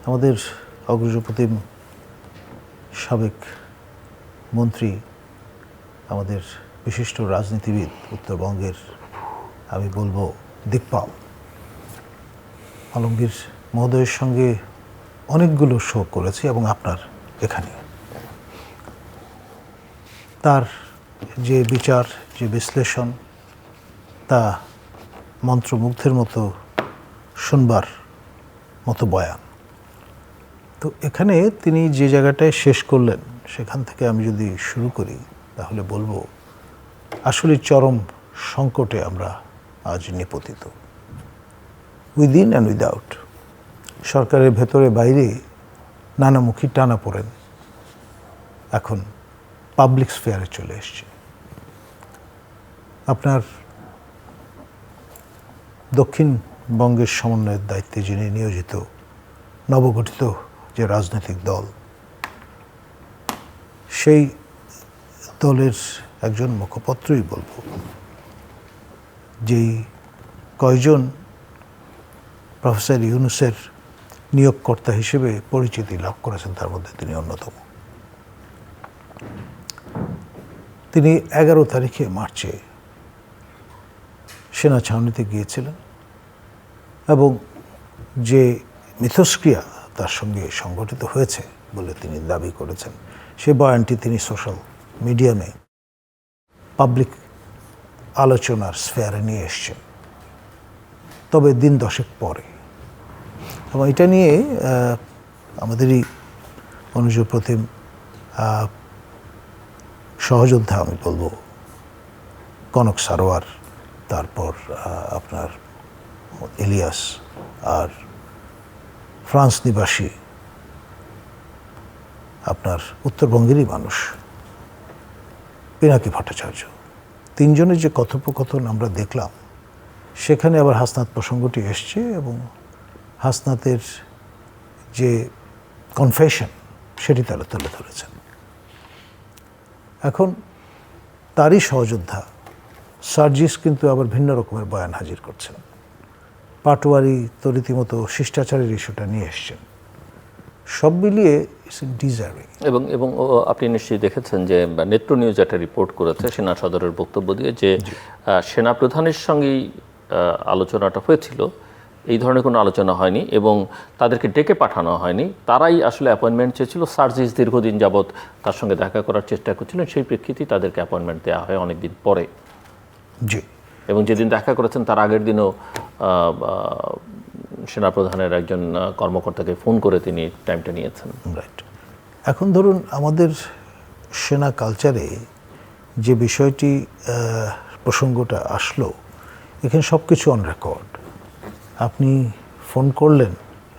আমাদের অগ্রজপ্রতিম সাবেক মন্ত্রী, আমাদের বিশিষ্ট রাজনীতিবিদ, উত্তরবঙ্গের আমি বলবো দিকপাল আলমগীর মহোদয়ের সঙ্গে অনেকগুলো শো করেছি এবং আপনার এখানে তার যে বিচার, যে বিশ্লেষণ, তা মন্ত্রমুগ্ধের মতো শুনবার মতো বয়ান। তো এখানে তিনি যে জায়গাটায় শেষ করলেন সেখান থেকে আমি যদি শুরু করি তাহলে বলবো আসলে চরম সংকটে আমরা আজ নিপতিত, উইদিন অ্যান্ড উইদাউট। সরকারের ভেতরে বাইরে নানামুখী টানাপোড়েন এখন পাবলিক স্ফেয়ারে চলে এসছে। আপনার দক্ষিণবঙ্গের সমন্বয়ের দায়িত্বে যিনি নিয়োজিত নবগঠিত যে রাজনৈতিক দল, সেই দলের একজন মুখপত্রই বলবো, যেই কয়জন প্রফেসর ইউনূসের নিয়োগকর্তা হিসেবে পরিচিতি লাভ করেছেন তার মধ্যে তিনি অন্যতম। তিনি 11 তারিখে মার্চে সেনা ছাউনিতে গিয়েছিলেন এবং যে মিথস্ক্রিয়া তার সঙ্গে সংগঠিত হয়েছে বলে তিনি দাবি করেছেন, সে বয়ানটি তিনি সোশ্যাল মিডিয়ামে পাবলিক আলোচনার স্ফেয়ারে নিয়ে এসছেন, তবে দিন 10 পরে। এবং এটা নিয়ে আমাদেরই অনুজপ্রতিম সহযোদ্ধা আমি বলবো কনক সারোয়ার, তারপর আপনার ইলিয়াস, আর ফ্রান্স নিবাসী আপনার উত্তরবঙ্গেরই মানুষ পিনাকি ভট্টাচার্য, তিনজনের যে কথোপকথন আমরা দেখলাম, সেখানে আবার হাসনাত প্রসঙ্গটি এসছে এবং হাসনাতের যে কনফেশন সেটি তারা তুলে ধরেছেন। এখন তারই সহযোদ্ধা সার্জিস কিন্তু আবার ভিন্ন রকমের বয়ান হাজির করছেন। পাটোয়ারি তো রীতিমতো শিষ্টাচারের ইস্যুটা নিয়ে এসছেন। সব মিলিয়ে ডিজার্ভিং। এবং আপনি নিশ্চয়ই দেখেছেন যে নেত্র নিউজ একটা রিপোর্ট করেছে সেনা সদরের বক্তব্য দিয়ে যে সেনা প্রধানের সঙ্গেই আলোচনাটা হয়েছিল, এই ধরনের কোনো আলোচনা হয়নি এবং তাদেরকে ডেকে পাঠানো হয়নি। তারাই আসলে অ্যাপয়েন্টমেন্ট চেয়েছিল। সার্জিস দীর্ঘদিন যাবৎ তার সঙ্গে দেখা করার চেষ্টা করছিলেন, সেই প্রেক্ষিতেই তাদেরকে অ্যাপয়েন্টমেন্ট দেওয়া হয় অনেকদিন পরে। জি। এবং যেদিন দেখা করেছেন তার আগের দিনও সেনাপ্রধানের একজন কর্মকর্তাকে ফোন করে তিনি টাইমটা নিয়েছেন। রাইট। এখন ধরুন আমাদের সেনা কালচারে যে বিষয়টি প্রসঙ্গটা আসলো, এখানে সব কিছু অন রেকর্ড। আপনি ফোন করলেন,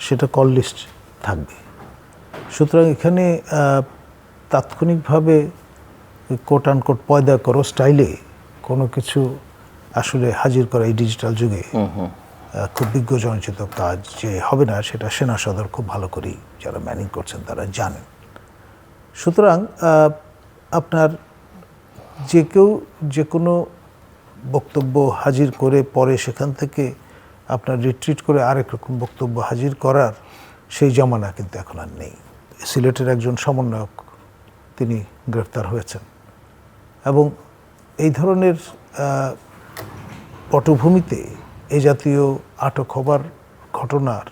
সেটা কল লিস্ট থাকবে। সুতরাং এখানে তাৎক্ষণিকভাবে কোট আনকোট পয়দা করো স্টাইলে কোনো কিছু আসলে হাজির করা এই ডিজিটাল যুগে খুব বিজ্ঞজনচিত কাজ যে হবে না, সেটা সেনা সদর খুব ভালো করেই যারা ম্যানিং করছেন তারা জানেন। সুতরাং আপনার যে কেউ যে কোনো বক্তব্য হাজির করে পরে সেখান থেকে আপনার রিট্রিট করে আরেক রকম বক্তব্য হাজির করার সেই জমানা কিন্তু এখন আর নেই। সিলেটের একজন সমন্বয়ক তিনি গ্রেফতার হয়েছেন এবং এই ধরনের পটভূমিতে এই জাতীয় আটক হবার ঘটনার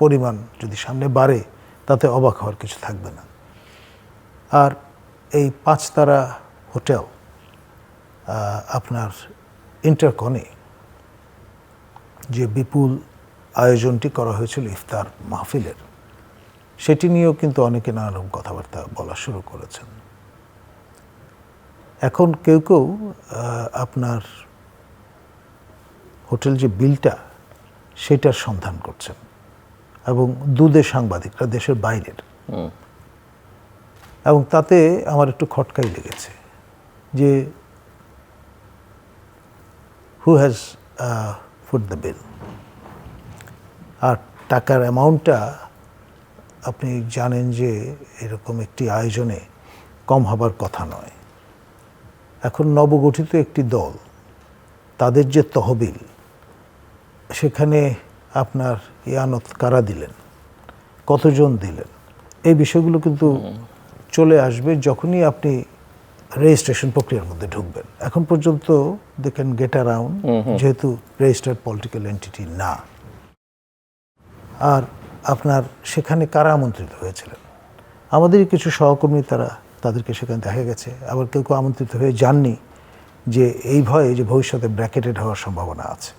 পরিমাণ যদি সামনে বাড়ে তাতে অবাক হওয়ার কিছু থাকবে না। আর এই 5 তারা হোটেল আপনার ইন্টারকনে যে বিপুল আয়োজনটি করা হয়েছিল ইফতার মাহফিলের, সেটি নিয়েও কিন্তু অনেকে নানা রকম কথাবার্তা বলা শুরু করেছেন। এখন কেউ কেউ আপনার হোটেল যে বিলটা সেটার সন্ধান করছেন এবং দুধের সাংবাদিকরা দেশের বাইরের, এবং তাতে আমার একটু খটকাই লেগেছে যে who has put the bill. আর টাকার অ্যামাউন্টটা আপনি জানেন যে এরকম একটি আয়োজনে কম হবার কথা নয়। এখন নবগঠিত একটি দল, তাদের যে তহবিল, সেখানে আপনার ইয়ানত কারা দিলেন কতজন দিলেন, এই বিষয়গুলো কিন্তু চলে আসবে যখনই আপনি রেজিস্ট্রেশন প্রক্রিয়ার মধ্যে ঢুকবেন। এখন পর্যন্ত দে ক্যান গেট অ্যারাউন্ড, যেহেতু রেজিস্টার্ড পলিটিক্যাল এন্টিটি না। আর আপনার সেখানে কারা আমন্ত্রিত হয়েছিলেন? আমাদেরই কিছু সহকর্মী, তাদেরকে সেখানে দেখা গেছে। আবার কেউ কেউ আমন্ত্রিত হয়ে যাননি, যে এই ভয়ে যে ভবিষ্যতে ব্র্যাকেটেড হওয়ার সম্ভাবনা আছে।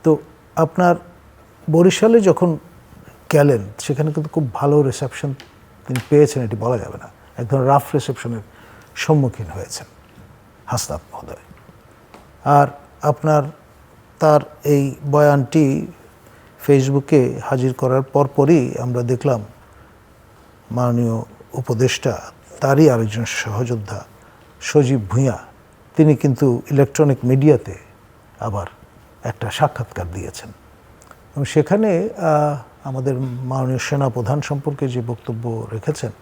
তো আপনার বরিশালে যখন গেলেন, সেখানে কিন্তু খুব ভালো রিসেপশন তিনি পেয়েছেন, এটি বলা যাবে না। এক ধরনের রাফ রিসেপশনের সম্মুখীন হয়েছেন হাসনাত মহোদয়। আর আপনার তার এই বয়ানটি ফেসবুকে হাজির করার পরপরই আমরা দেখলাম মাননীয় উপদেষ্টা, তারই আরেকজন সহযোদ্ধা সজীব ভূঁইয়া, তিনি কিন্তু ইলেকট্রনিক মিডিয়াতে আবার একটা সাক্ষাৎকার দিয়েছেন। এবং সেখানে আমাদের মাননীয় সেনা প্রধান সম্পর্কে যে বক্তব্য রেখেছেন,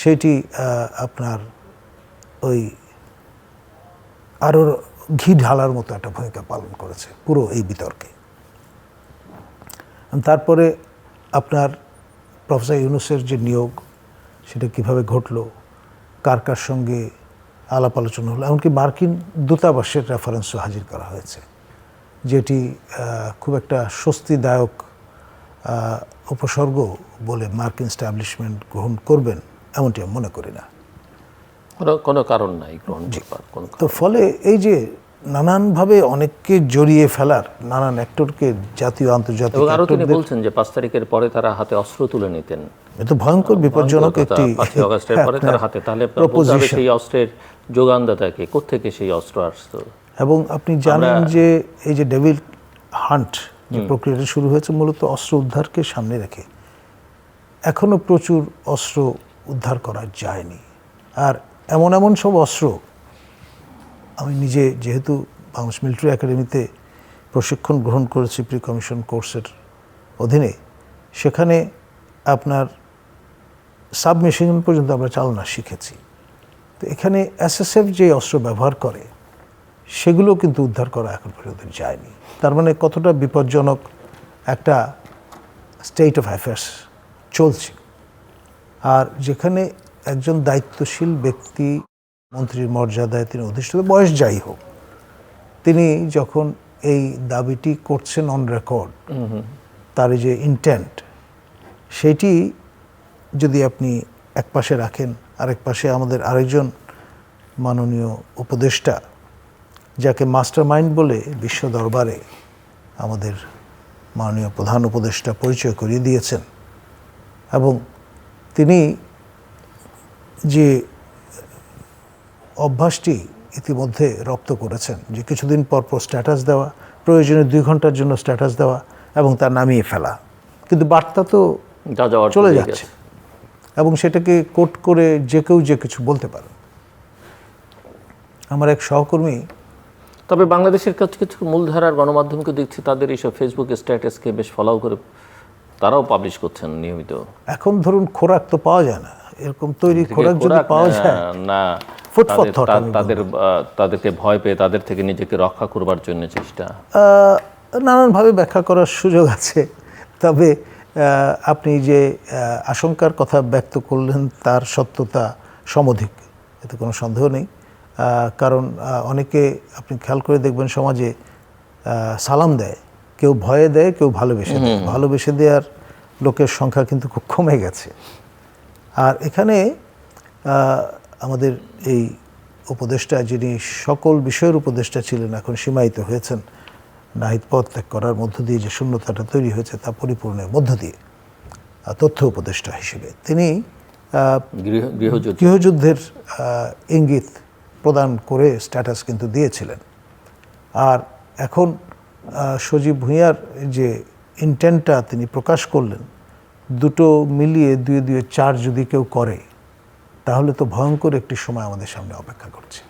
সেটি আপনার ওই আরও ঘি ঢালার মতো একটা ভূমিকা পালন করেছে পুরো এই বিতর্কে। তারপরে আপনার প্রফেসর ইউনূসের যে নিয়োগ, সেটা কিভাবে ঘটলো, কার কার সঙ্গে আলাপ আলোচনা হলো, এমনকি মার্কিন দূতাবাসের রেফারেন্সও হাজির করা হয়েছে, যেটি খুব একটা স্বস্তিদায়ক উপসর্গ বলে মার্কিন এস্টাবলিশমেন্ট গ্রহণ করবেন এমনটি আমি মনে করি না। কোনো কারণ নাই গ্রহণ করবার কোনো। তো ফলে এই যে নানানভাবে অনেককে জড়িয়ে ফেলার, নানান অ্যাক্টরকে জাতীয় আন্তর্জাতিক, এবং আরও তিনি বলছেন যে 5 তারিখের পরে তারা হাতে অস্ত্র তুলে নিতেন। এত ভয়ঙ্কর বিপজ্জনক একটি 5 আগস্টের পরে তারা হাতে, তাহলে সেই অস্ত্রের যোগানদাতাকে কোত্থেকে সেই অস্ত্র আসতো। এবং আপনি জানেন যে এই যে ডেভিল হান্ট যে প্রক্রিয়াটা শুরু হয়েছে মূলত অস্ত্র উদ্ধারকে সামনে রেখে। এখনো প্রচুর অস্ত্র উদ্ধার করা যায়নি। আর এমন এমন সব অস্ত্র, আমি নিজে যেহেতু বাংলাদেশ মিলিটারি একাডেমিতে প্রশিক্ষণ গ্রহণ করেছি প্রি কমিশন কোর্সের অধীনে, সেখানে আপনার সাবমেশিন পর্যন্ত আমরা চালনা শিখেছি। তো এখানে এসএসএফ যে অস্ত্র ব্যবহার করে, সেগুলো কিন্তু উদ্ধার করা এখন পর্যন্ত যায়নি। তার মানে কতটা বিপজ্জনক একটা স্টেট অফ অ্যাফেয়ার্স চলছে। আর যেখানে একজন দায়িত্বশীল ব্যক্তি, মন্ত্রীর মর্যাদায় তিনি অধিষ্ঠিত, বয়স যাই হোক, তিনি যখন এই দাবিটি করছেন অন রেকর্ড, তার যে ইন্টেন্ট, সেটি যদি আপনি এক পাশে রাখেন, আরেক পাশে আমাদের আরেকজন মাননীয় উপদেষ্টা, যাকে মাস্টার মাইন্ড বলে বিশ্ব দরবারে আমাদের মাননীয় প্রধান উপদেষ্টা পরিচয় করিয়ে দিয়েছেন, এবং তিনি যে অভ্যাসটি ইতিমধ্যে রপ্ত করেছেন, যে কিছুদিন পর পর স্ট্যাটাস দেওয়া, প্রয়োজনে 2 ঘন্টার জন্য স্ট্যাটাস দেওয়া এবং তা নামিয়ে ফেলা, কিন্তু বার্তা তো চলে যাচ্ছে, এবং সেটাকে কোট করে যে কেউ যে কিছু বলতে পারে। আমার এক সহকর্মী, তবে বাংলাদেশের কাছে কিছু মূলধারার গণমাধ্যমকে দেখছি তাদের এইসব ফেসবুক স্ট্যাটাসকে বেশ ফলো করে তারাও পাবলিশ করছেন নিয়মিত। এখন ধরুন খোরাক তো পাওয়া যায় না, এরকম তৈরি খোরাক যদি পাওয়া যায় না, তাদেরকে ভয় পেয়ে তাদের থেকে নিজেকে রক্ষা করবার জন্য চেষ্টা, নানানভাবে ব্যাখ্যা করার সুযোগ আছে। তবে আপনি যে আশঙ্কার কথা ব্যক্ত করলেন, তার সত্যতা সমধিক, এতে কোনো সন্দেহ নেই। কারণ অনেকে আপনি খেয়াল করে দেখবেন সমাজে সালাম দেয়, কেউ ভয়ে দেয়, কেউ ভালোবেসে দেয়। ভালোবেসে দেওয়ার লোকের সংখ্যা কিন্তু খুব কমে গেছে। আর এখানে আমাদের এই উপদেষ্টা, যিনি সকল বিষয়ের উপদেষ্টা ছিলেন, এখন সীমায়িত হয়েছেন নাহিদ পদ ত্যাগ করার মধ্য দিয়ে যে শূন্যতাটা তৈরি হয়েছে তা পরিপূর্ণের মধ্য দিয়ে তথ্য উপদেষ্টা হিসেবে তিনি গৃহযুদ্ধের ইঙ্গিত প্রদান করে স্ট্যাটাস কিন্তু দিয়েছিলেন। আর এখন সজীব ভূঁইয়ার যে ইন্টেন্টটা তিনি প্রকাশ করলেন, দুটো মিলিয়ে 2 2 4 যদি কেউ করে, তাহলে তো ভয়ঙ্কর একটি সময় আমাদের সামনে অপেক্ষা করছে।